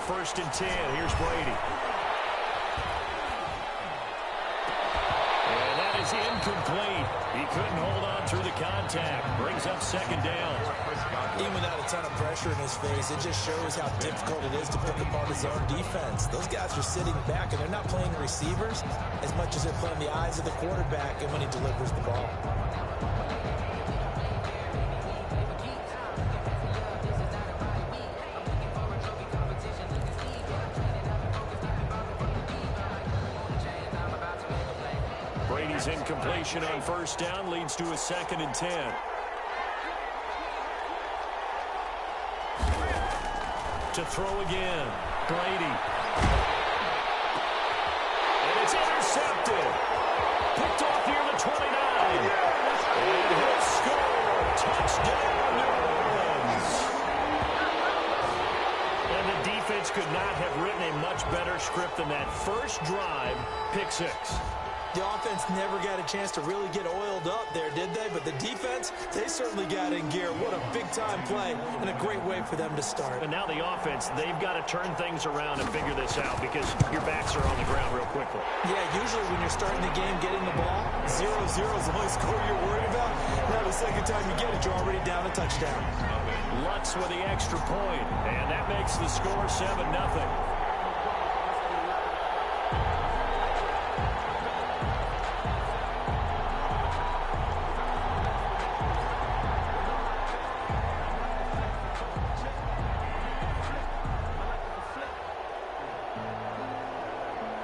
1st and 10. Here's Brady. And that is incomplete. He couldn't hold on through the contact. Brings up 2nd down. Even without a ton of pressure in his face, it just shows how difficult it is to pick apart his own defense. Those guys are sitting back, and they're not playing receivers as much as they're playing the eyes of the quarterback and when he delivers the ball. Brady's incompletion on 1st down leads to a 2nd and 10. To throw again, Brady. And it's intercepted. Picked off near the 29. And he'll score. Touchdown, New Orleans. And the defense could not have written a much better script than that. First drive, pick 6. The offense never got a chance to really get oiled up there, did they? But the defense, they certainly got in gear. What a big-time play and a great way for them to start. And now the offense, they've got to turn things around and figure this out because your backs are on the ground real quickly. Yeah, usually when you're starting the game getting the ball, 0-0 is the only score you're worried about. Now the second time you get it, you're already down a touchdown. Lutz with the extra point, and that makes the score 7-0.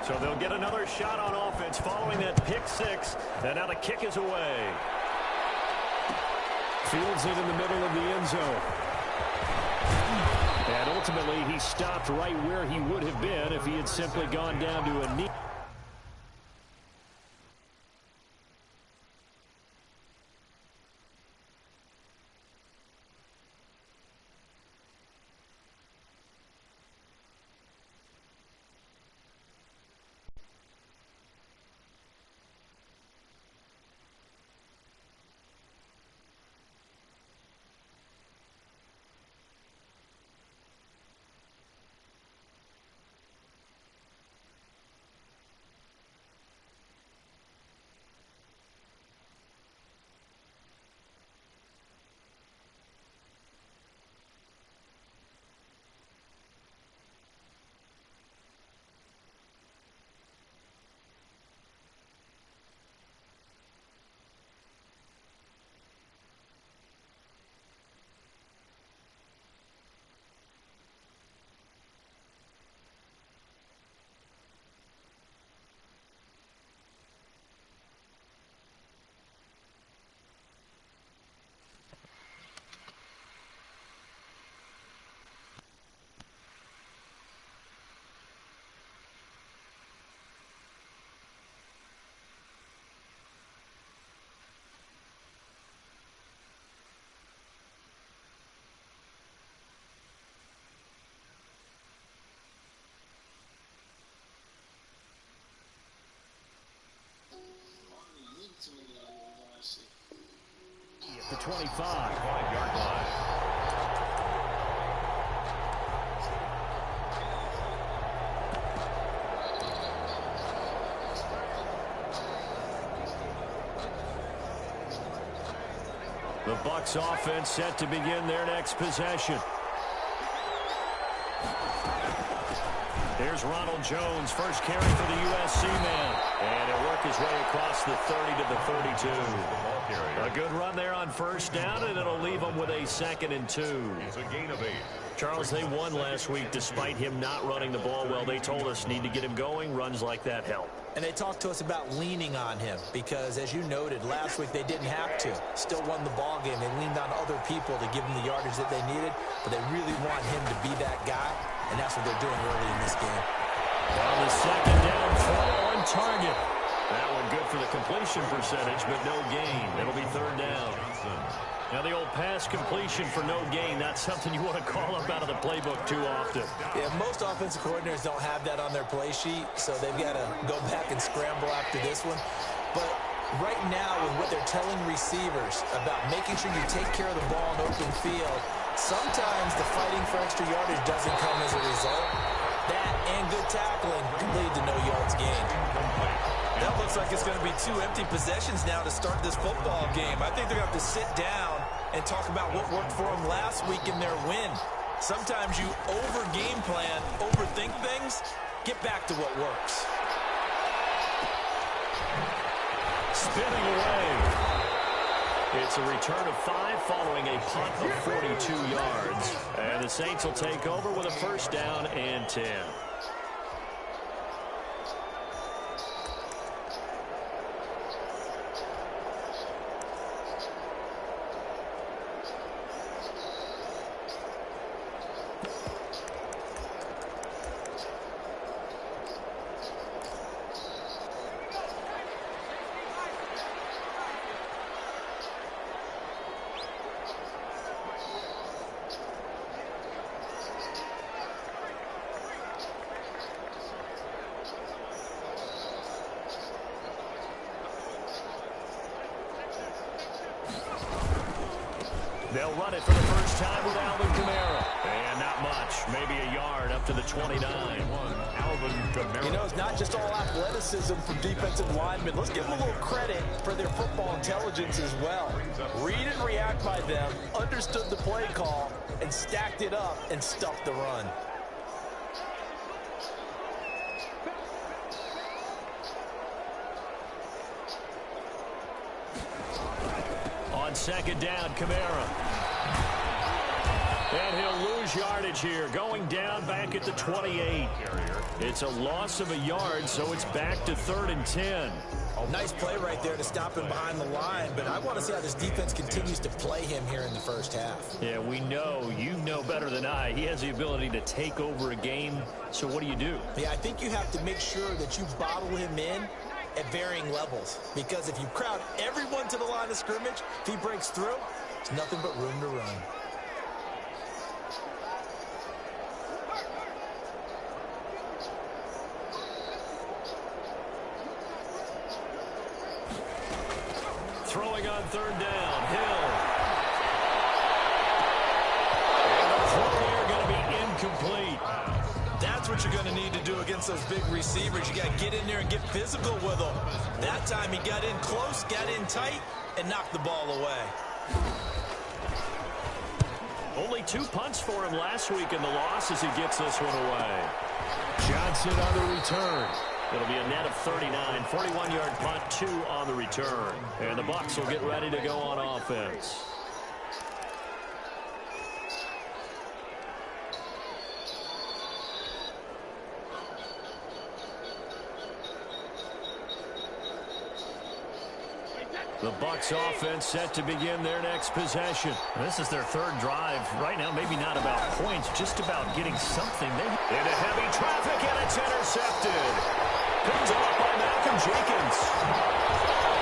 So they'll get another shot on offense following that pick 6. And now the kick is away. Fields it in the middle of the end zone. And ultimately, he stopped right where he would have been if he had simply gone down to a knee. At the 25-yard line. The Bucs offense set to begin their next possession. Here's Ronald Jones, first carry for the USC man. And he'll work his way across the 30 to the 32. A good run there on 1st down, and it'll leave them with a 2nd and 2. It's a gain of 8. Charles, they won last week despite him not running the ball well. They told us need to get him going. Runs like that help. And they talked to us about leaning on him because, as you noted, last week they didn't have to. Still won the ball game. They leaned on other people to give them the yardage that they needed, but they really want him to be that guy, and that's what they're doing early in this game. On the 2nd down throw on target. That one good for the completion percentage, but no gain. It'll be 3rd down. Now the old pass completion for no gain, that's something you want to call up out of the playbook too often. Yeah, most offensive coordinators don't have that on their play sheet, so they've got to go back and scramble after this one. But right now, with what they're telling receivers about making sure you take care of the ball in open field, Sometimes the fighting for extra yardage doesn't come as a result. That and good tackling can lead to no yards gained. That looks like it's going to be 2 empty possessions now to start this football game. I think they're going to have to sit down and talk about what worked for them last week in their win. Sometimes you over-game plan, overthink things. Get back to what works. Spinning away. It's a return of 5 following a punt of 42 yards. And the Saints will take over with a first down and 10. They'll run it for the first time with Alvin Kamara. And not much. Maybe a yard up to the 29. Alvin Kamara. You know, it's not just all athleticism from defensive linemen. Let's give them a little credit for their football intelligence as well. Read and react by them, understood the play call, and stacked it up and stuffed the run. On second down, Kamara. And he'll lose yardage here, going down back at the 28. It's a loss of a yard, so it's back to 3rd and 10. Nice play right there to stop him behind the line, but I want to see how this defense continues to play him here in the first half. Yeah, we know, you know better than I, he has the ability to take over a game, so what do? Yeah, I think you have to make sure that you bottle him in at varying levels, because if you crowd everyone to the line of scrimmage, if he breaks through, it's nothing but room to run. Throwing on 3rd down, Hill. And the throw here going to be incomplete. That's what you're going to need to do against those big receivers. You got to get in there and get physical with them. That time he got in close, got in tight, and knocked the ball away. Only 2 punts for him last week in the loss as he gets this one away. Johnson on the return. It'll be a net of 39, 41-yard punt, 2 on the return. And the Bucs will get ready to go on offense. The Bucs offense set to begin their next possession. This is their 3rd drive. Right now, maybe not about points, just about getting something. Into heavy traffic, and it's intercepted. Picked off by Malcolm Jenkins.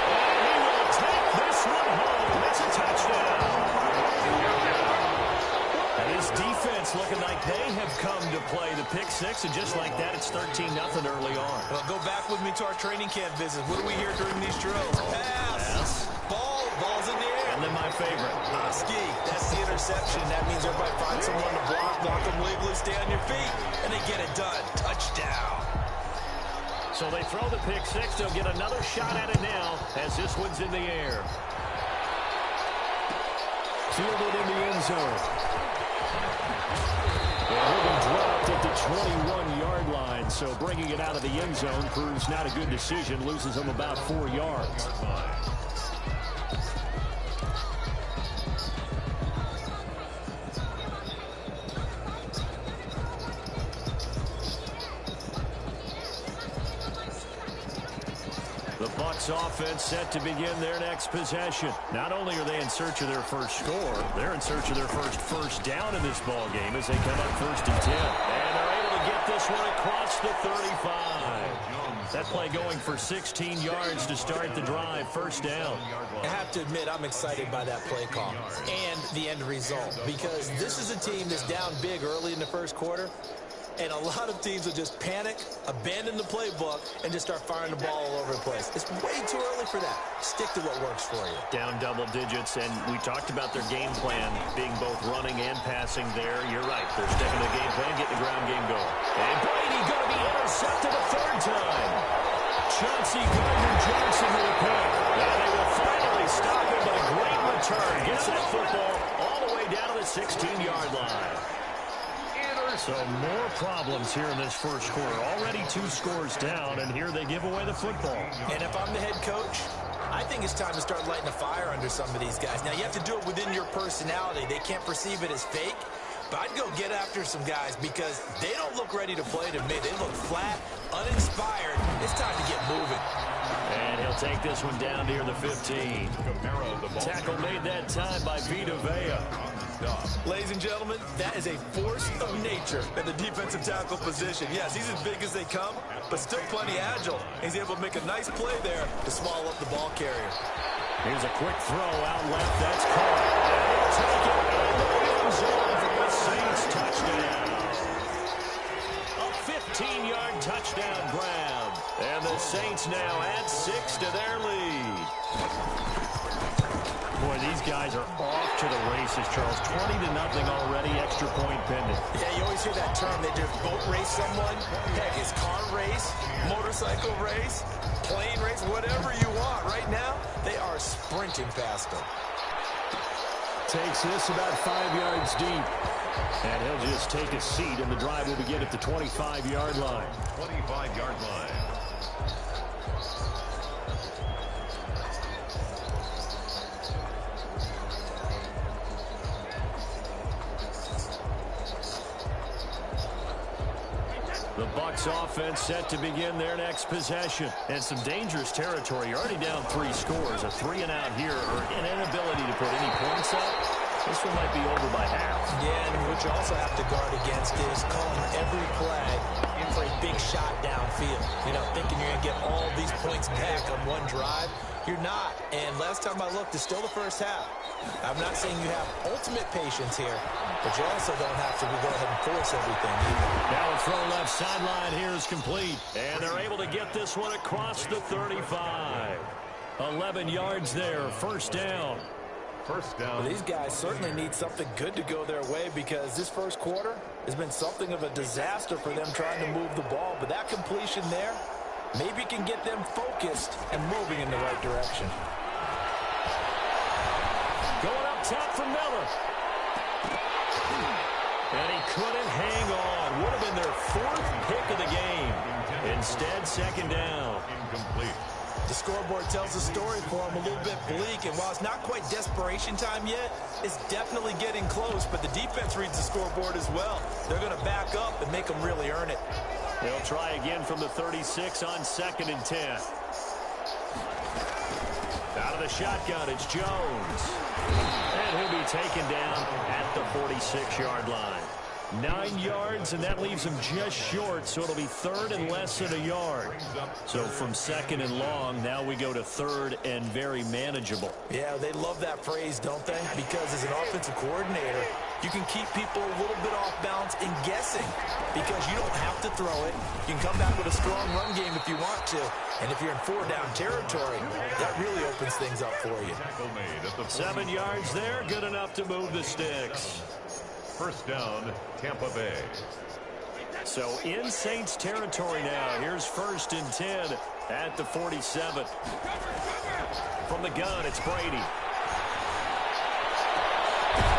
And he will take this one home. It's a touchdown. And his defense looking like they have come to play the pick 6, and just like that, it's 13-0 early on. Well, go back with me to our training camp visit. What do we hear during these drills? Pass. Ball's in the air. And then my favorite. Ski. That's the interception. That means everybody finds someone to block them legally, stay on your feet, and they get it done. Touchdown. So they throw the pick 6. They'll get another shot at it now as this one's in the air. Fielded in the end zone. And he'll be dropped at the 21-yard line. So bringing it out of the end zone proves not a good decision. Loses him about 4 yards. The Bucs offense set to begin their next possession. Not only are they in search of their first score, they're in search of their first down in this ball game as they come up 1st and 10. And they're able to get this one across the 35. That play going for 16 yards to start the drive. First down. I have to admit, I'm excited by that play call and the end result, because this is a team that's down big early in the first quarter. And a lot of teams will just panic, abandon the playbook, and just start firing the ball all over the place. It's way too early for that. Stick to what works for you. Down double digits, and we talked about their game plan being both running and passing there. You're right. They're sticking to the game plan, getting the ground game going. And Brady going to be intercepted a third time. Chauncey Gardner-Johnson with a pick. And they will finally stop him, but a great return. Gets that football all the way down to the 16-yard line. So more problems here in this first quarter. Already 2 scores down, and here they give away the football. And if I'm the head coach, I think it's time to start lighting a fire under some of these guys. Now, you have to do it within your personality. They can't perceive it as fake. But I'd go get after some guys because they don't look ready to play to me. They look flat, uninspired. It's time to get moving. And he'll take this one down near the 15. Tackle made that time by Vita Vea. Ladies and gentlemen, that is a force of nature in the defensive tackle position. Yes, he's as big as they come, but still plenty agile. He's able to make a nice play there to swallow up the ball carrier. Here's a quick throw out left. That's caught. He'll take it in the end zone for the Saints touchdown. A 15-yard touchdown grab. And the Saints now add 6 to their lead. Boy, these guys are off to the races, Charles. 20-0 already, extra point pending. Yeah, you always hear that term. They just boat race someone. Heck, it's car race, motorcycle race, plane race, whatever you want. Right now, they are sprinting past them. Takes this about 5 yards deep. And he'll just take a seat, and the drive will begin at the 25-yard line. 25-yard line. The Bucs offense set to begin their next possession. And some dangerous territory. You're already down 3 scores. A 3-and-out here, or an inability to put any points up. This one might be over by half. Yeah, and what you also have to guard against is calling every play for a big shot downfield. You know, thinking you're going to get all these points back on one drive. You're not. And last time I looked, it's still the first half. I'm not saying you have ultimate patience here, but you also don't have to go ahead and force everything either. Now a throw left sideline here is complete. And they're able to get this one across the 35. 11 yards there, first down. First down. Well, these guys certainly need something good to go their way because this first quarter has been something of a disaster for them trying to move the ball. But that completion there maybe can get them focused and moving in the right direction. Going up top for Miller. And he couldn't hang on. Would have been their 4th pick of the game. Instead, second down. Incomplete. The scoreboard tells a story for them, a little bit bleak, and while it's not quite desperation time yet, it's definitely getting close, but the defense reads the scoreboard as well. They're going to back up and make them really earn it. They'll try again from the 36 on 2nd and 10. Out of the shotgun, it's Jones. And he'll be taken down at the 46-yard line. 9 yards, and that leaves him just short, so it'll be 3rd and less than a yard. So from 2nd and long, now we go to 3rd and very manageable. Yeah, they love that phrase, don't they? Because as an offensive coordinator, you can keep people a little bit off balance and guessing because you don't have to throw it. You can come back with a strong run game if you want to. And if you're in 4-down territory, that really opens things up for you. 7 yards there, good enough to move the sticks. First down, Tampa Bay. So in Saints territory now. Here's 1st and 10 at the 47. From the gun, it's Brady.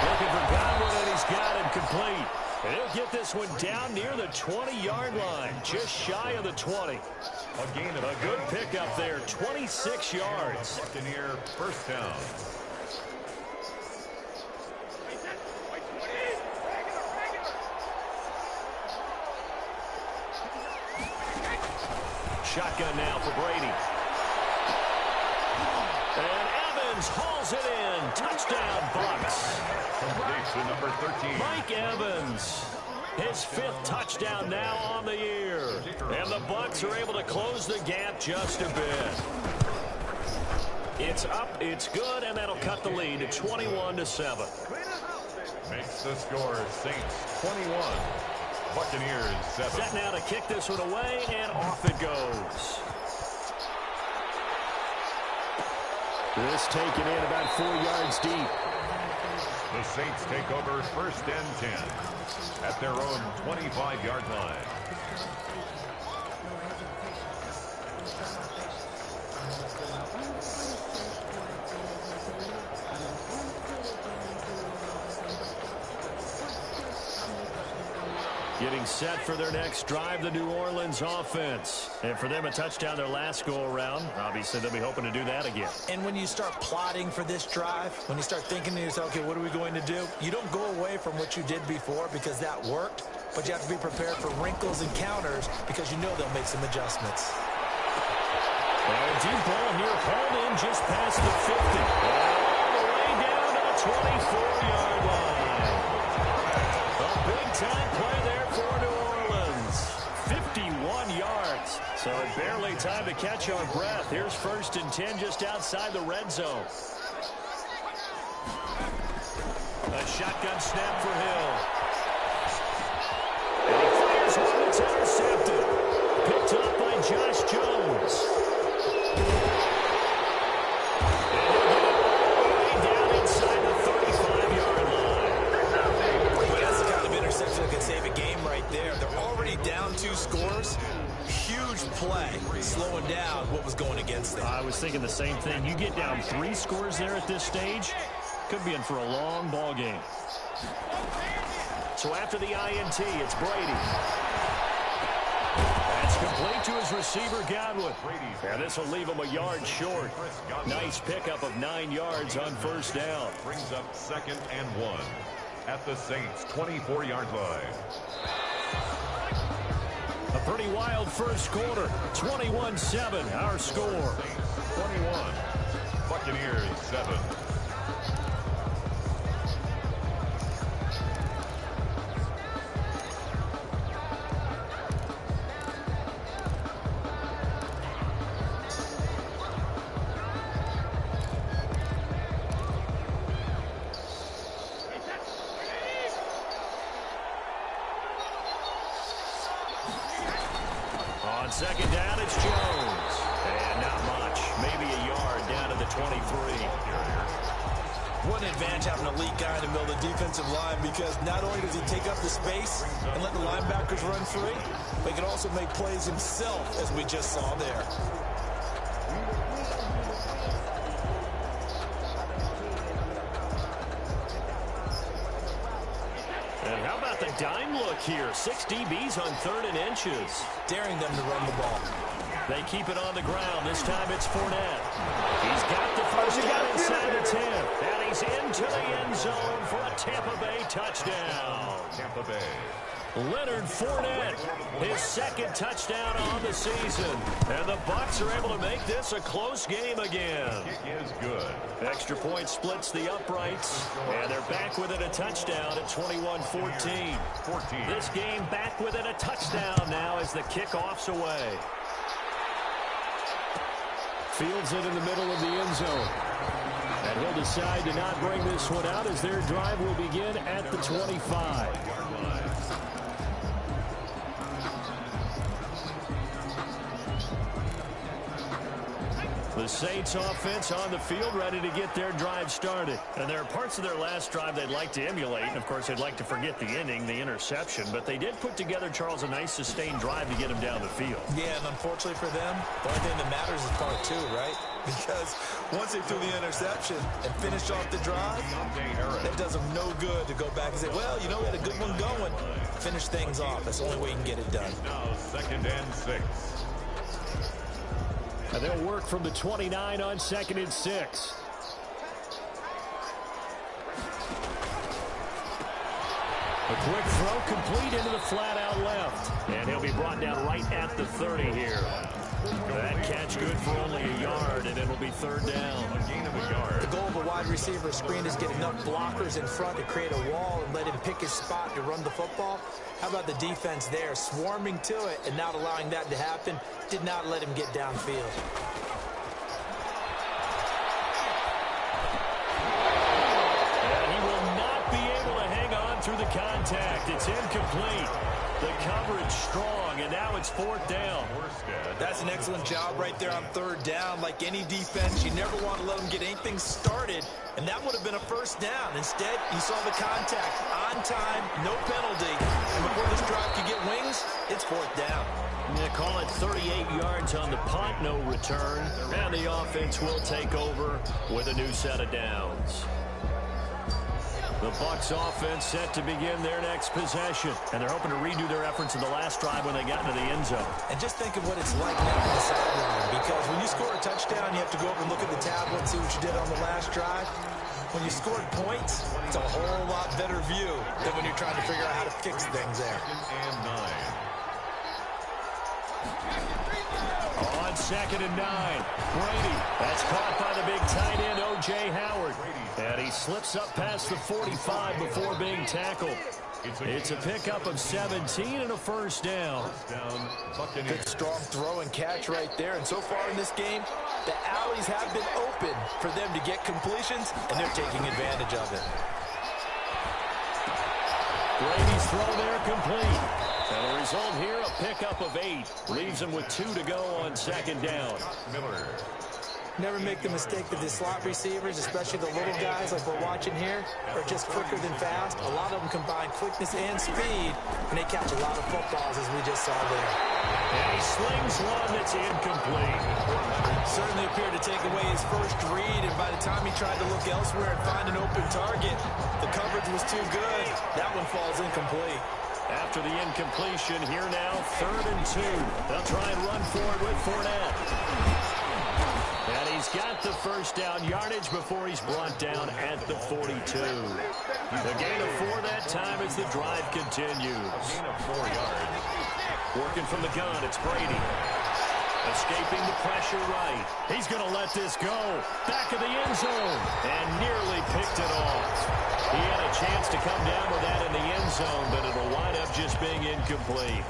Looking for Godwin, and he's got him complete. And he'll get this one down near the 20-yard line, just shy of the 20. A good pickup there, 26 yards. Buccaneer, first down. Shotgun now for Brady. And Evans hauls it in. Touchdown, Bucs. Completion number 13. Mike Evans. His 5th touchdown now on the year. And the Bucs are able to close the gap just a bit. It's up, it's good, and that'll cut the lead to 21-7. Makes the score Saints 21, Buccaneers 7. Set now to kick this one away, and off it goes. This taken in about 4 yards deep. The Saints take over 1st and 10 at their own 25-yard line. Getting set for their next drive, the New Orleans offense. And for them, a touchdown their last go-around. Obviously, they'll be hoping to do that again. And when you start plotting for this drive, when you start thinking to yourself, okay, what are we going to do? You don't go away from what you did before because that worked, but you have to be prepared for wrinkles and counters because you know they'll make some adjustments. A deep ball here, hauled in just past the 50. All the way down to the 24-yard line. A big-time play there for New Orleans. 51 yards. So barely time to catch our breath. Here's 1st and 10 just outside the red zone. A shotgun snap for Hill. And he fires one that's intercepted. Picked up by Josh Jones. Save a game right there. They're already down 2 scores. Huge play, slowing down what was going against them. I was thinking the same thing. You get down 3 scores there at this stage, could be in for a long ball game. So after the INT, it's Brady. That's complete to his receiver, Godwin. And this will leave him a yard short. Nice pickup of 9 yards on 1st down. Brings up 2nd and 1. At the Saints' 24-yard line. A pretty wild first quarter. 21-7, our score. 21. Buccaneers 7. On 2nd down, it's Jones. And not much. Maybe a yard down to the 23. One advantage having an elite guy in the middle of the defensive line because not only does he take up the space and let the linebackers run free, but he can also make plays himself, as we just saw there. And how about the dime look here? 6 DBs on 3rd and inches. Daring them to run the ball. They keep it on the ground. This time it's Fournette. He's got the first down inside the 10. And he's into the end zone for a Tampa Bay touchdown. Tampa Bay. Leonard Fournette, his 2nd touchdown on the season. And the Bucs are able to make this a close game again. Kick is good. Extra point splits the uprights. And they're back within a touchdown at 21-14. This game back within a touchdown now as the kickoff's away. Fields it in the middle of the end zone. And he'll decide to not bring this one out as their drive will begin at the 25. The Saints offense on the field ready to get their drive started. And there are parts of their last drive they'd like to emulate. And, of course, they'd like to forget the ending, the interception. But they did put together, Charles, a nice sustained drive to get him down the field. Yeah, and unfortunately for them, the only thing that matters is part 2, right? Because once they threw the interception and finished off the drive, that does them no good to go back and say, well, you know, we had a good one going. Finish things off. That's the only way you can get it done. Now 2nd and 6. And they'll work from the 29 on 2nd and 6. A quick throw complete into the flat out left. And he'll be brought down right at the 30 here. That catch good for only a yard, and it'll be 3rd down. A gain of a yard. The goal of a wide receiver screen is get enough blockers in front to create a wall and let him pick his spot to run the football. How about the defense there, swarming to it and not allowing that to happen? Did not let him get downfield. And he will not be able to hang on through the contact. It's incomplete. The coverage strong, and now it's fourth down. That's an excellent job right there on third down. Like any defense, you never want to let them get anything started, and that would have been a first down. Instead, you saw the contact on time, no penalty, and before this drive could get wings, it's fourth down. Yeah, call it 38 yards on the punt, no return, and the offense will take over with a new set of downs. The Bucs offense set to begin their next possession, and they're hoping to redo their efforts in the last drive when they got into the end zone. And just think of what it's like now on the sideline, because when you score a touchdown, you have to go over and look at the tablet, see what you did on the last drive. When you scored points, it's a whole lot better view than when you're trying to figure out how to fix things there. On 2nd and 9, Brady. That's caught by the big tight end, O.J. Howard. And he slips up past the 45 before being tackled. It's a pickup of 17 and a first down. Good strong throw and catch right there. And so far in this game, the alleys have been open for them to get completions, and they're taking advantage of it. Brady's throw there complete. And the result here, a pickup of 8. Leaves him with 2 to go on 2nd down. Never make the mistake that the slot receivers, especially the little guys like we're watching here, are just quicker than fast. A lot of them combine quickness and speed, and they catch a lot of footballs, as we just saw there. And he slings one that's incomplete. Certainly appeared to take away his first read, and by the time he tried to look elsewhere and find an open target, the coverage was too good. That one falls incomplete. After the incompletion, here now, 3rd and 2. They'll try and run forward with Fournette. And he's got the first down yardage before he's brought down at the 42. The gain of 4 that time as the drive continues. Gain of 4 yards. Working from the gun, it's Brady. Escaping the pressure right. He's going to let this go. Back of the end zone. And nearly picked it off. He had a chance to come down with that in the end zone, but it'll wind up just being incomplete.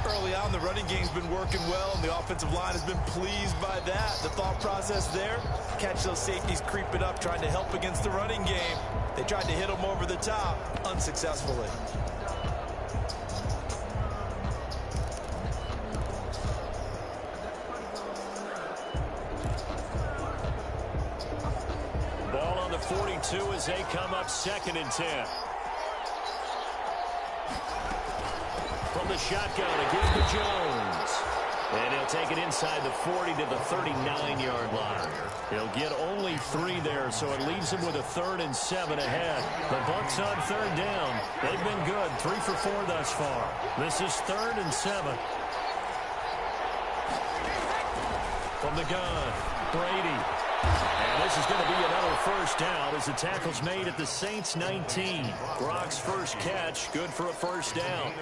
Early on, the running game's been working well, and the offensive line has been pleased by that. The thought process there, catch those safeties creeping up, trying to help against the running game. They tried to hit them over the top, unsuccessfully. Ball on the 42 as they come up 2nd and 10. From the shotgun, again to Jones. And he'll take it inside the 40 to the 39-yard line. He'll get only 3 there, so it leaves him with a 3rd and 7 ahead. The Bucs on 3rd down. They've been good, 3 for 4 thus far. This is 3rd and 7. From the gun, Brady. And this is going to be another first down as the tackle's made at the Saints 19. Gronk's first catch, good for a first down.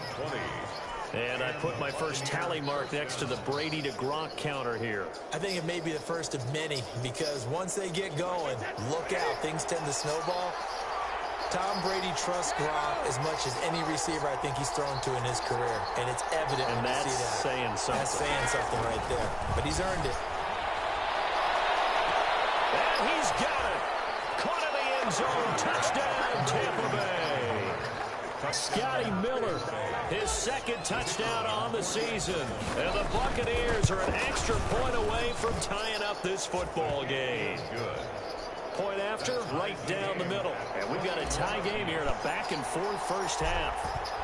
And I put my first tally mark next to the Brady to Gronk counter here. I think it may be the first of many, because once they get going, look out, things tend to snowball. Tom Brady trusts Gronk as much as any receiver I think he's thrown to in his career, and it's evident when you see that. And that's saying something. That's saying something right there, but he's earned it. And he's got it. Caught in the end zone. Touchdown, Tampa Bay. Scotty Miller, his 2nd touchdown on the season. And the Buccaneers are an extra point away from tying up this football game. Good. Point after, right down the middle. And we've got a tie game here in a back-and-forth first half.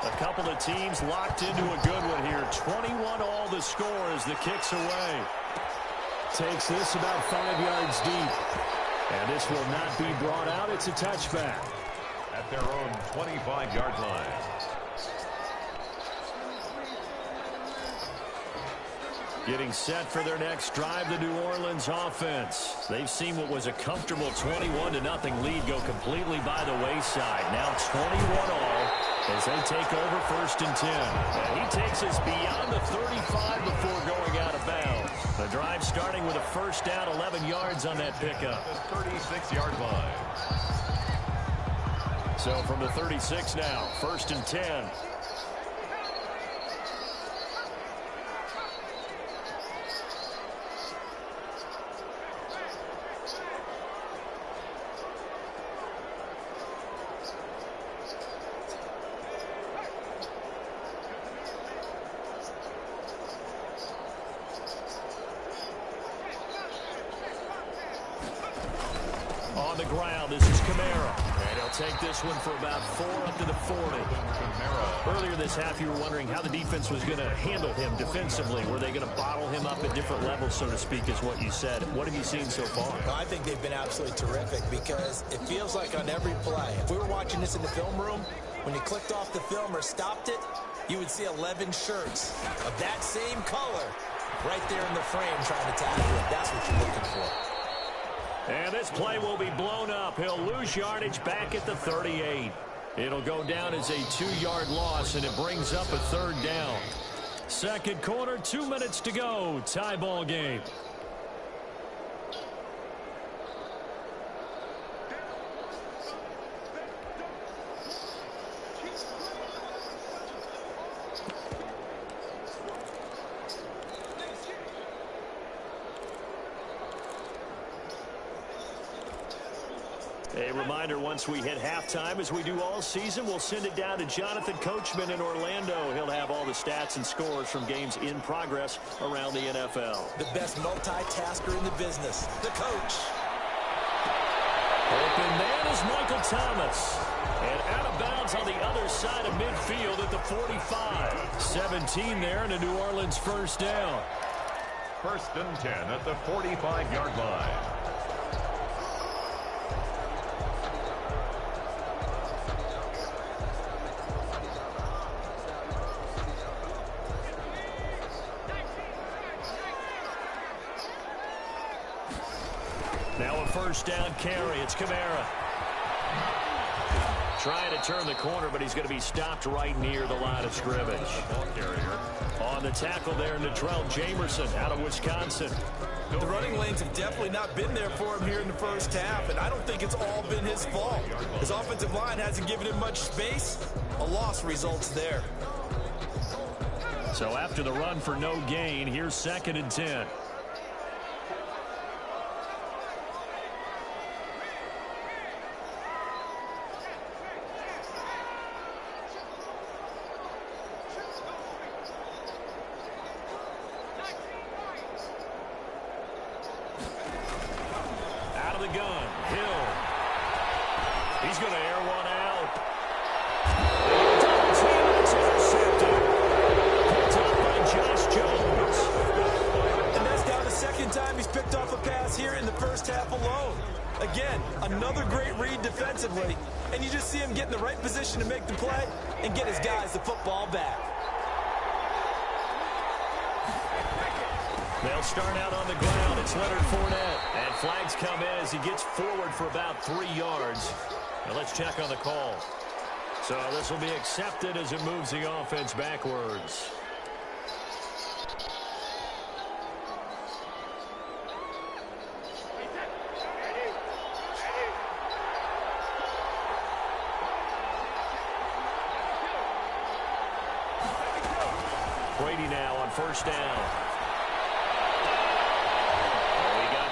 A couple of teams locked into a good one here. 21 all the score as the kick's away. Takes this about 5 yards deep. And this will not be brought out. It's a touchback. At their own 25-yard line. Getting set for their next drive, the New Orleans offense. They've seen what was a comfortable 21-0 lead go completely by the wayside. Now 21 all as they take over 1st and 10. And he takes us beyond the 35 before going out of bounds. The drive starting with a first down, 11 yards on that pickup. The 36-yard line. So from the 36 now, 1st and 10. this is Kamara. And he'll take this one for about 4 up to the 40. Earlier this half, you were wondering how the defense was going to handle him defensively. Were they going to bottle him up at different levels, so to speak, is what you said. What have you seen so far? Well, I think they've been absolutely terrific because it feels like on every play, if we were watching this in the film room, when you clicked off the film or stopped it, you would see 11 shirts of that same color right there in the frame trying to tackle it. That's what you're looking for. And this play will be blown up. He'll lose yardage back at the 38. It'll go down as a 2-yard loss, and it brings up a 3rd down. Second quarter, 2 minutes to go. Tie ball game. A reminder, once we hit halftime, as we do all season, we'll send it down to Jonathan Coachman in Orlando. He'll have all the stats and scores from games in progress around the NFL. The best multitasker in the business, the coach. Open man is Michael Thomas. And out of bounds on the other side of midfield at the 45. 17 there and a New Orleans first down. 1st and 10 at the 45-yard line. Now a first down carry. It's Kamara. Trying to turn the corner, but he's going to be stopped right near the line of scrimmage. On the tackle there, Natrell Jamerson out of Wisconsin. The running lanes have definitely not been there for him here in the first half, and I don't think it's all been his fault. His offensive line hasn't given him much space. A loss results there. So after the run for no gain, here's 2nd and 10. He's going to air one out. Double team, it's intercepted. Picked up by Josh Jones. And that's now the 2nd time he's picked off a pass here in the first half alone. Again, another great read defensively. And you just see him get in the right position to make the play and get his guys the football back. They'll start out on the ground. It's Leonard Fournette. And flags come in as he gets forward for about 3 yards. Now let's check on the call. So this will be accepted as it moves the offense backwards. Brady now on first down.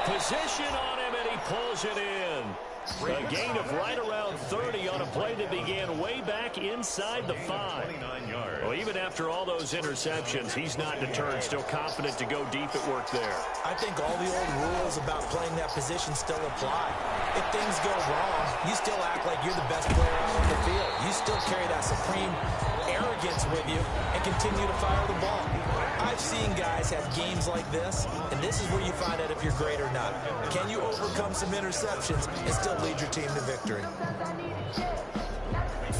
Position on him, and he pulls it in. A gain of right around 30 on a play that began way back inside the 5. Well, even after all those interceptions, he's not deterred, still confident to go deep at work there. I think all the old rules about playing that position still apply. If things go wrong, you still act like you're the best player out on the field. You still carry that supreme arrogance with you and continue to fire the ball. I've seen guys have games like this, and this is where you find out if you're great or not. Can you overcome some interceptions and still lead your team to victory?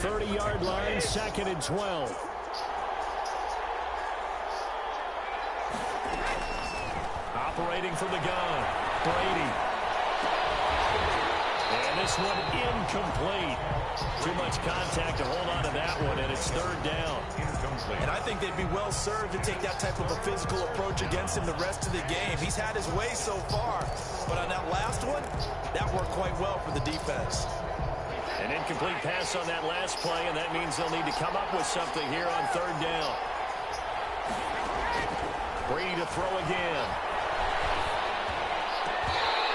30-yard line, 2nd and 12. Operating from the gun, Brady. And this one incomplete. Too much contact to hold on to that one, and it's 3rd down. And I think they'd be well served to take that type of a physical approach against him the rest of the game. He's had his way so far, but on that last one, that worked quite well for the defense. An incomplete pass on that last play, and that means they'll need to come up with something here on 3rd down. Brady to throw again.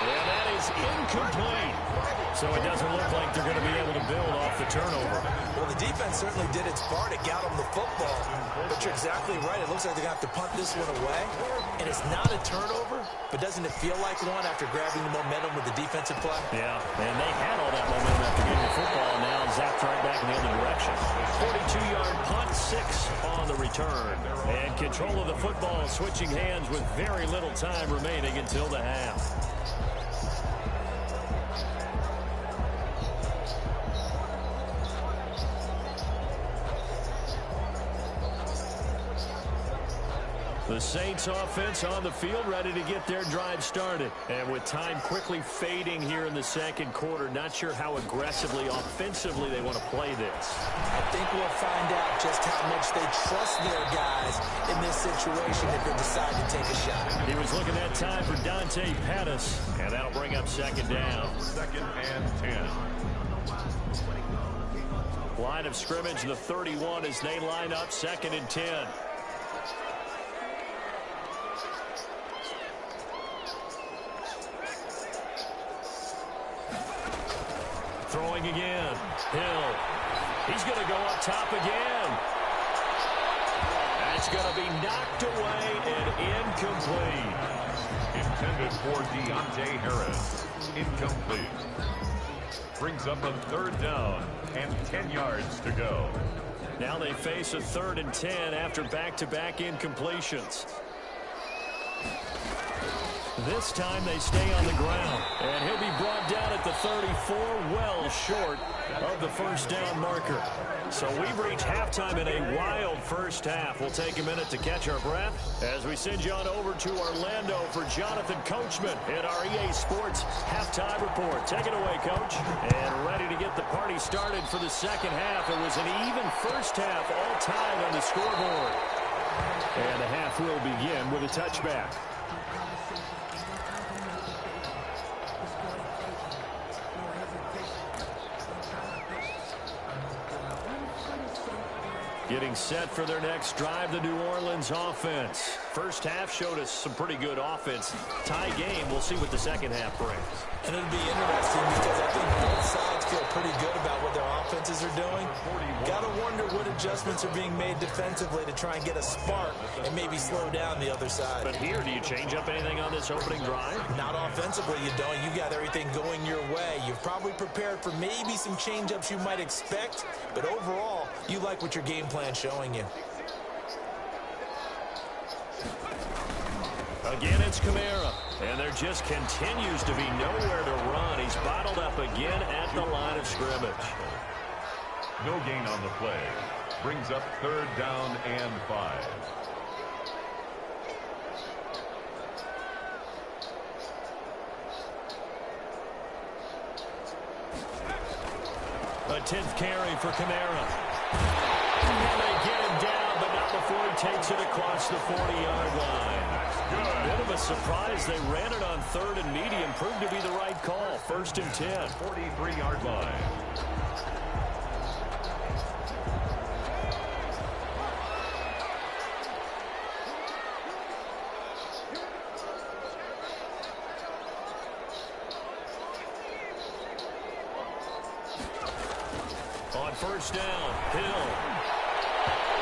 And that is incomplete. So it doesn't look like they're going to be able to build off the turnover. Well, the defense certainly did its part. It got them the football. But you're exactly right. It looks like they're going to have to punt this one away. And it's not a turnover, but doesn't it feel like one after grabbing the momentum with the defensive play? Yeah, and they had all that momentum after getting the football. Now zapped right back in the other direction. 42-yard punt, 6 on the return. And control of the football switching hands with very little time remaining until the half. The Saints offense on the field, ready to get their drive started. And with time quickly fading here in the second quarter, not sure how aggressively, offensively they want to play this. I think we'll find out just how much they trust their guys in this situation if they decide to take a shot. He was looking that time for Dante Pettis, and that'll bring up second down. 2nd and 10. Line of scrimmage, the 31 as they line up 2nd and 10. Throwing again. Hill. He's going to go up top again. That's going to be knocked away and incomplete. Intended for Deontay Harris. Incomplete. Brings up a 3rd down and 10 yards to go. Now they face a 3rd and 10 after back-to-back incompletions. This time they stay on the ground. And he'll be brought down at the 34, well short of the first down marker. So we've reached halftime in a wild first half. We'll take a minute to catch our breath as we send you on over to Orlando for Jonathan Coachman in our EA Sports Halftime Report. Take it away, Coach. And ready to get the party started for the second half. It was an even first half, all tied on the scoreboard. And the half will begin with a touchback. Getting set for their next drive, the New Orleans offense. First half showed us some pretty good offense. Tie game, we'll see what the second half brings. And it'll be interesting because I think both sides feel pretty good about what their offenses are doing. Got to wonder what adjustments are being made defensively to try and get a spark and maybe slow down the other side. But here, do you change up anything on this opening drive? Not offensively, you don't. You got everything going your way. You've probably prepared for maybe some change-ups you might expect, but overall, you like what your game plan's showing you. Again, it's Kamara, and there just continues to be nowhere to run. He's bottled up again at the line of scrimmage. No gain on the play. Brings up 3rd down and 5. A 10th carry for Kamara. And they get him down, but not before he takes it across the 40-yard line. Bit of a surprise. They ran it on 3rd and medium. Proved to be the right call. 1st and 10. 43-yard line. On 1st down, Hill.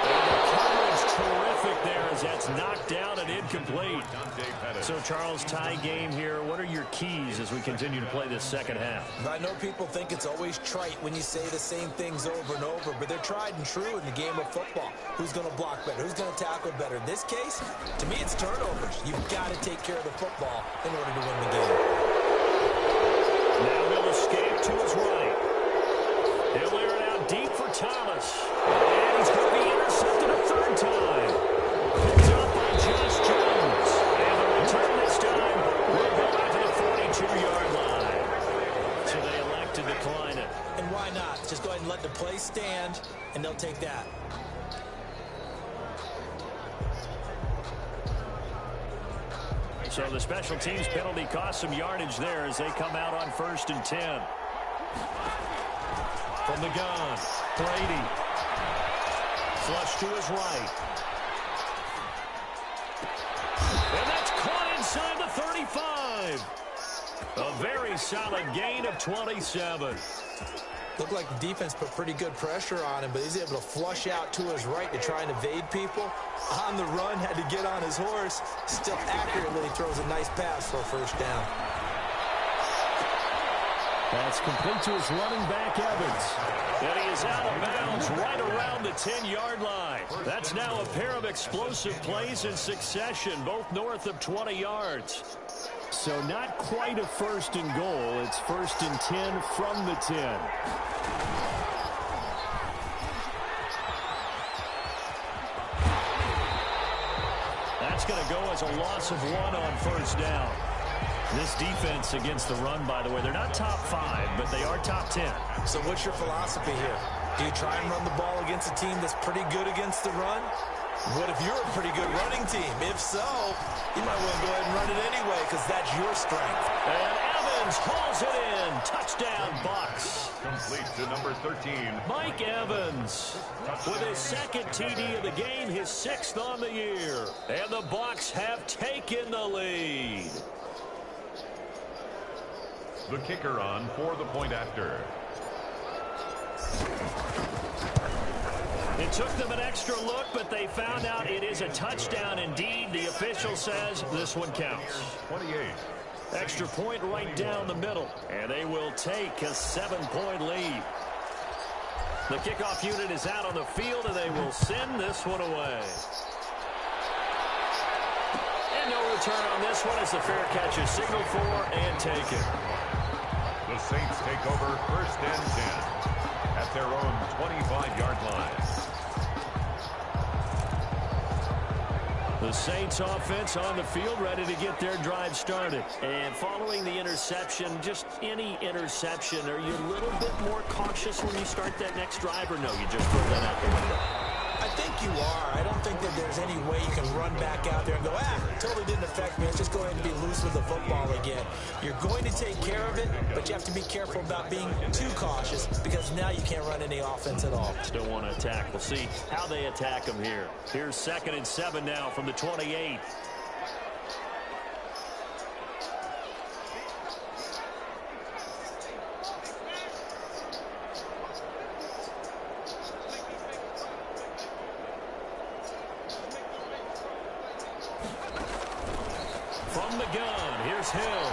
And the coverage terrific there as that's knocked down and incomplete. So, Charles, tie game here. What are your keys as we continue to play this second half? I know people think it's always trite when you say the same things over and over, but they're tried and true in the game of football. Who's going to block better? Who's going to tackle better? In this case, to me, it's turnovers. You've got to take care of the football in order to win the game. Now they'll escape to his right. He'll air it out deep for Thomas. And he's going to be intercepted a 3rd time. Picked up by Josh Jones. And the return this time will go out to the 42-yard line. So they elect to decline it. And why not? Just go ahead and let the play stand, and they'll take that. So the special teams penalty cost some yardage there as they come out on 1st and 10. From the gun, Brady. Flush to his right. And that's caught inside the 35. A very solid gain of 27. Looked like the defense put pretty good pressure on him, but he's able to flush out to his right to try and evade people. On the run, had to get on his horse. Still accurately throws a nice pass for a first down. That's complete to his running back, Evans. And he is out of bounds right around the 10-yard line. That's now a pair of explosive plays in succession, both north of 20 yards. So not quite a first and goal. It's first and 10 from the 10. That's going to go as a loss of 1 on first down. This defense against the run, by the way, they're not top 5, but they are top 10. So what's your philosophy here? Do you try and run the ball against a team that's pretty good against the run? What if you're a pretty good running team? If so, you might want to go ahead and run it anyway because that's your strength. And Evans hauls it in. Touchdown, Bucs. Complete to number 13. Mike Evans with his second TD of the game, his 6th on the year. And the Bucs have taken the lead. The kicker on for the point after. It took them an extra look, but they found out it is a touchdown indeed. The official says this one counts. 28. Extra point right down the middle, and they will take a 7-point lead. The kickoff unit is out on the field, and they will send this one away. And no return on this one as the fair catch is signaled for and taken. The Saints take over first and 10 at their own 25-yard line. The Saints offense on the field ready to get their drive started. And following the interception, just any interception, are you a little bit more cautious when you start that next drive, or no, you just throw that out the window? I think you are. I don't think that there's any way you can run back out there and go, totally didn't affect me. Let's just go ahead and be loose with the football again. You're going to take care of it, but you have to be careful about being too cautious because now you can't run any offense at all. Still want to attack. We'll see how they attack them here. Here's 2nd and 7 now from the 28. From the gun, here's Hill.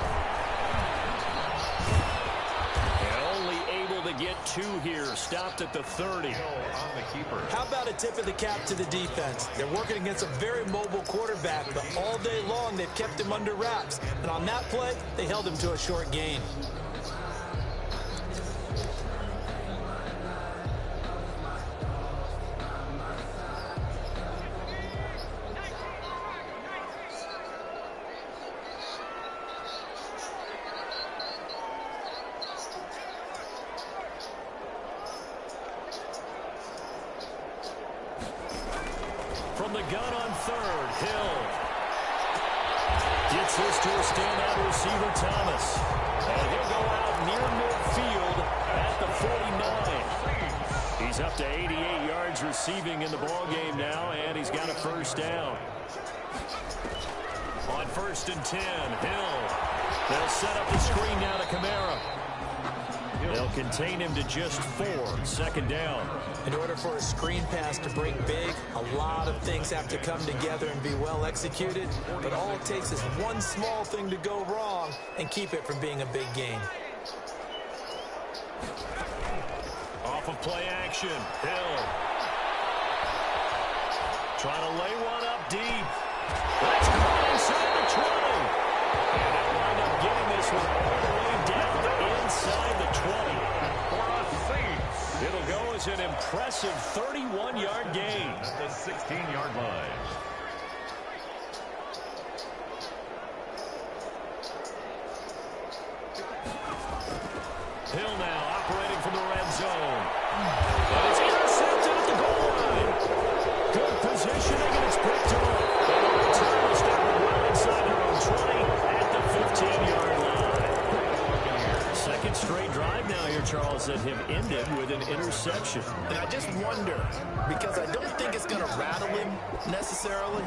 And only able to get 2 here. Stopped at the 30. On the keeper. How about a tip of the cap to the defense? They're working against a very mobile quarterback, but all day long they've kept him under wraps. And on that play, they held him to a short gain. From the gun on 3rd, Hill gets this to a standout receiver, Thomas. And he'll go out near midfield at the 49. He's up to 88 yards receiving in the ballgame now, and he's got a first down. On 1st and 10, Hill. They'll set up the screen now to Kamara. They'll contain him to just 4, 2nd down. In order for a screen pass to break big, a lot of things have to come together and be well executed. But all it takes is one small thing to go wrong and keep it from being a big gain. Off of play action, Hill. Trying to lay one up deep. That's caught inside the 20. And they'll wind up getting this one all the way down inside the 20. For the Saints. It'll go as an impressive 31-yard gain. At the 16-yard line. Hill now operating from the red zone. And it's intercepted at the goal line. Good positioning, and it's picked off. And the return will stop well inside their own 20 at the 15-yard line. Second straight drive now here, Charles, that have ended with an interception. And I just wonder, because I don't think it's going to rattle him necessarily,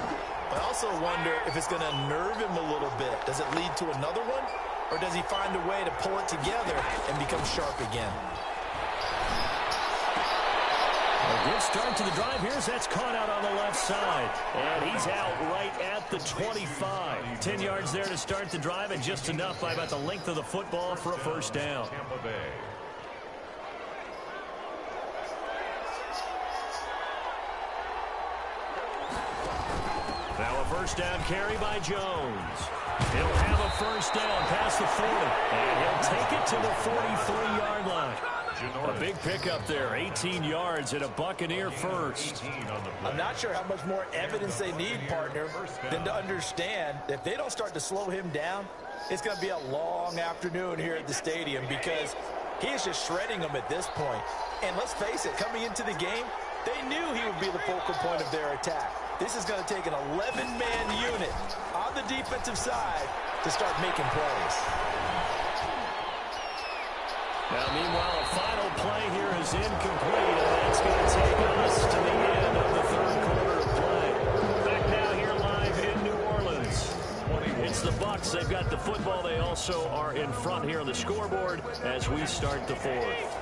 but I also wonder if it's going to nerve him a little bit. Does it lead to another one? Or does he find a way to pull it together and become sharp again? A good start to the drive. That's caught out on the left side. And he's out right at the 25. 10 yards there to start the drive, and just enough by about the length of the football for a first down. Now a first down carry by Jones. He'll have a first down past the 40. And he'll take it to the 43-yard line. A big pickup there, 18 yards and a Buccaneer first. I'm not sure how much more evidence they need, partner, than to understand that if they don't start to slow him down, it's going to be a long afternoon here at the stadium because he is just shredding them at this point. And let's face it, coming into the game, they knew he would be the focal point of their attack. This is going to take an 11-man unit on the defensive side to start making plays. Now, meanwhile, a final play here is incomplete, and that's going to take us to the end of the third quarter of play. Back now here live in New Orleans. It's the Bucs. They've got the football. They also are in front here on the scoreboard as we start the fourth.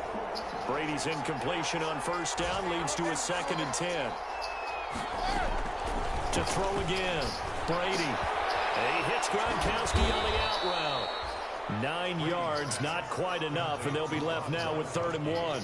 Brady's incompletion on first down leads to a 2nd and 10. To throw again. Brady. And he hits Gronkowski on the out route. 9 yards, not quite enough, and they'll be left now with 3rd and 1.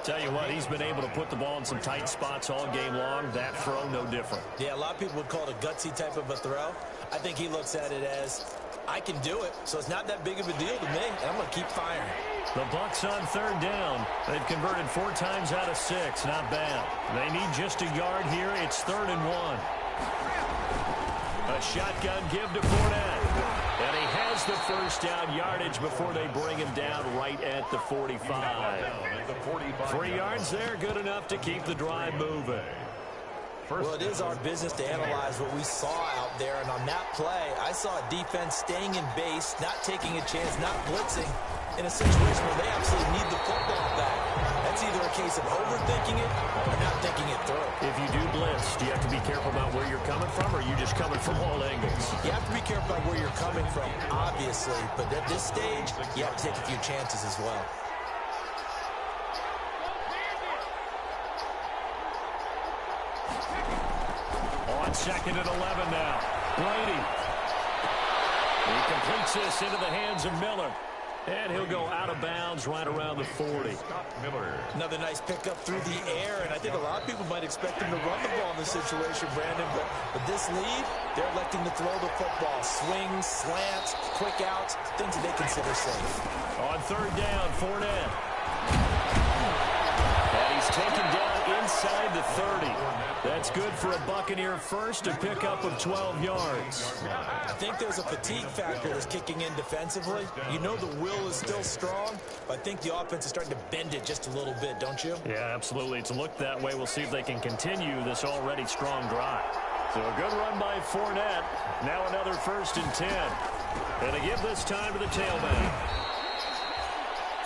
Tell you what, he's been able to put the ball in some tight spots all game long. That throw, no different. Yeah, a lot of people would call it a gutsy type of a throw. I think he looks at it as, I can do it, so it's not that big of a deal to me, and I'm going to keep firing. The Bucs on 3rd down. They've converted 4 times out of 6. Not bad. They need just a yard here. It's 3rd and 1. A shotgun give to Fournette. And he has the first down yardage before they bring him down right at the 45. 3 yards there, good enough to keep the drive moving. Well, it is our business to analyze what we saw out there. And on that play, I saw a defense staying in base, not taking a chance, not blitzing, in a situation where they absolutely need the football back. That's either a case of overthinking it or not thinking it through. If you do blitz, do you have to be careful about where you're coming from, or are you just coming from all angles? You have to be careful about where you're coming from, obviously. But at this stage, you have to take a few chances as well. On 2nd and 11 now. Brady. He completes this into the hands of Miller. And he'll go out of bounds right around the 40. Another nice pickup through the air, and I think a lot of people might expect him to run the ball in this situation, Brandon, but this lead, they're electing to throw the football. Swings, slants, quick outs, things that they consider safe. On 3rd down, Fournette. And he's taken down inside the 30. That's good for a Buccaneer first, a pickup of 12 yards. I think there's a fatigue factor that's kicking in defensively. You know the will is still strong, but I think the offense is starting to bend it just a little bit, don't you? Yeah, absolutely. It's looked that way. We'll see if they can continue this already strong drive. So a good run by Fournette. Now another 1st and 10. And a give this time to the tailback.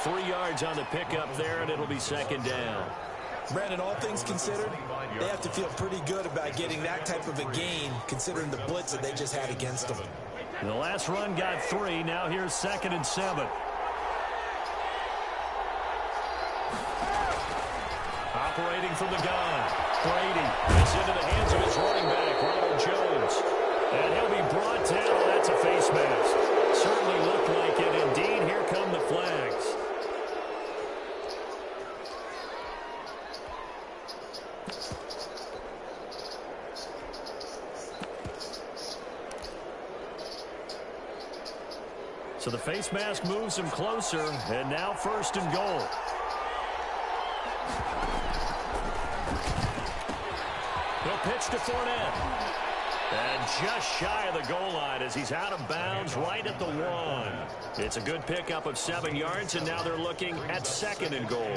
3 yards on the pickup there, and it'll be 2nd down. Brandon, all things considered, they have to feel pretty good about getting that type of a gain, considering the blitz that they just had against them. The last run got 3. Now here's 2nd and 7. Operating from the gun. Brady is into the hands of his running back, Ronald Jones. And he'll be brought down. That's a face mask. Certainly looked like it. Indeed, here come the flags. So the face mask moves him closer, and now 1st and goal. He'll pitch to Fournette. And just shy of the goal line as he's out of bounds right at the 1. It's a good pickup of 7 yards, and now they're looking at 2nd and goal.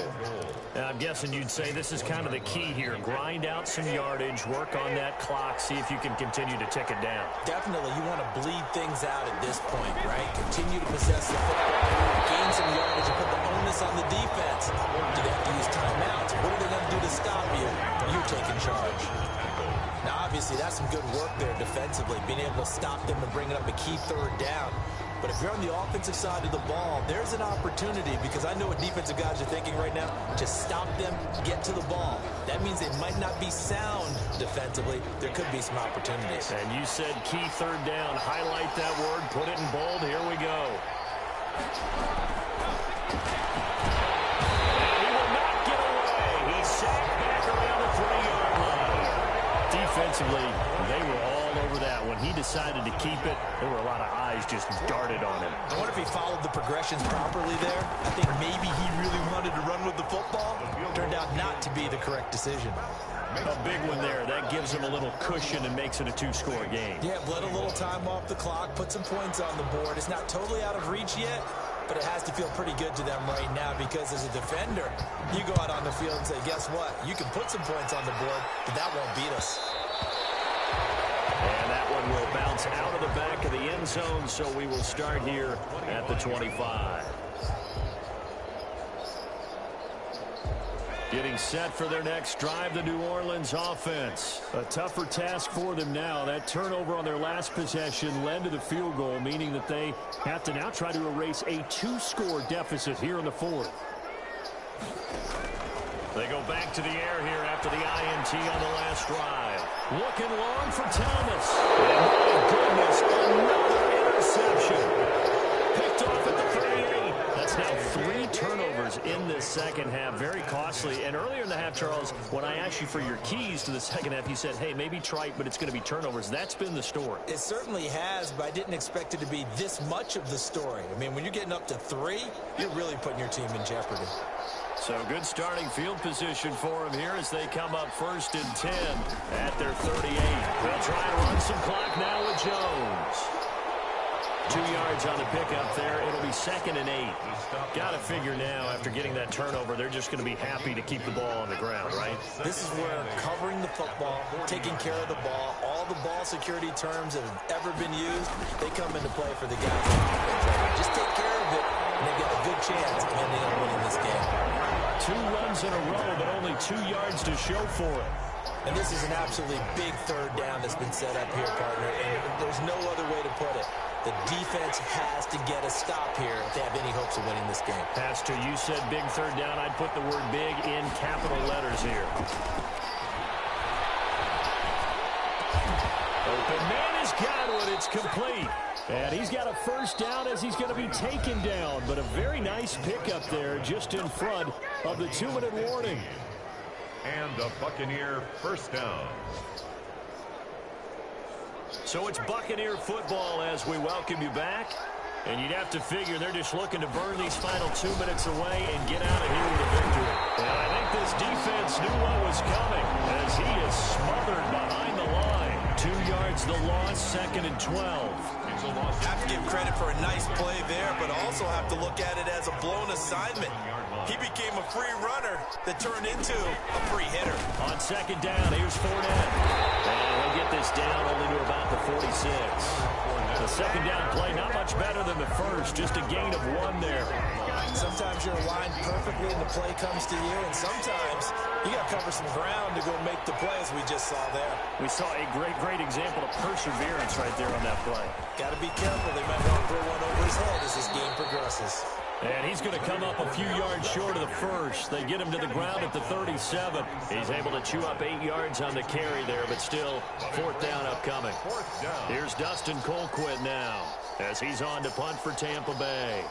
And I'm guessing you'd say this is kind of the key here. Grind out some yardage, work on that clock, see if you can continue to tick it down. Definitely, you want to bleed things out at this point, right? Continue to possess the football, gain some yardage, and put the onus on the defense. Do they have to use timeouts? What are they going to do to stop you? You're taking charge. Now, obviously, that's some good work there defensively, being able to stop them and bring up a key 3rd down. But if you're on the offensive side of the ball, there's an opportunity, because I know what defensive guys are thinking right now. Just stop them, get to the ball. That means they might not be sound defensively. There could be some opportunities. And you said key third down. Highlight that word, put it in bold. Here we go. And he will not get away. He's sacked back around the 3-yard line. Defensively, they were all over that. When he decided to keep it, there were a lot of eyes just darted on him. I wonder if he followed the progressions properly there. I think maybe he really wanted to run with the football. Turned out not to be the correct decision. A big one there. That gives him a little cushion and makes it a 2-score game. Yeah, let a little time off the clock, put some points on the board. It's not totally out of reach yet, but it has to feel pretty good to them right now, because as a defender, you go out on the field and say, guess what? You can put some points on the board, but that won't beat us. And that one will bounce out of the back of the end zone, so we will start here at the 25. Getting set for their next drive, the New Orleans offense. A tougher task for them now. That turnover on their last possession led to the field goal, meaning that they have to now try to erase a 2-score deficit here in the fourth. They go back to the air here after the INT on the last drive. Looking long for Thomas. And my goodness, another interception. Picked off at the 38. That's now 3 turnovers in this second half. Very costly. And earlier in the half, Charles, when I asked you for your keys to the second half, you said, hey, maybe trite, but it's going to be turnovers. That's been the story. It certainly has, but I didn't expect it to be this much of the story. I mean, when you're getting up to 3, you're really putting your team in jeopardy. So good starting field position for them here as they come up 1st and 10 at their 38. They'll try and run some clock now with Jones. 2 yards on the pickup there. It'll be 2nd and 8. Got to figure now, after getting that turnover, they're just going to be happy to keep the ball on the ground, right? This is where covering the football, taking care of the ball, all the ball security terms that have ever been used, they come into play for the guys on offense. Just take care of it, and they've got a good chance of ending up winning this game. 2 runs in a row, but only 2 yards to show for it. And this is an absolutely big third down that's been set up here, partner, and there's no other way to put it. The defense has to get a stop here if they have any hopes of winning this game. Has to. You said big third down. I'd put the word big in capital letters here. Open man has got one. It's complete. And he's got a first down as he's going to be taken down. But a very nice pickup there just in front of the 2-minute warning. And the Buccaneer first down. So it's Buccaneer football as we welcome you back. And you'd have to figure they're just looking to burn these final 2 minutes away and get out of here with a victory. And I think this defense knew what was coming as he is smothered behind the line. 2 yards the loss, 2nd and 12. Have to give credit for a nice play there, but also have to look at it as a blown assignment. He became a free runner that turned into a free hitter. On 2nd down, here's Fournette. And he'll get this down only to about the 46. The 2nd down play, not much better than the first, just a gain of 1 there. Sometimes you're aligned perfectly and the play comes to you, and sometimes you got to cover some ground to go make the play, as we just saw there. We saw a great example of perseverance right there on that play. Got to be careful. They might want to throw one over his head as this game progresses. And he's going to come up a few yards short of the first. They get him to the ground at the 37. He's able to chew up 8 yards on the carry there, but still 4th down upcoming. Here's Dustin Colquitt now as he's on to punt for Tampa Bay.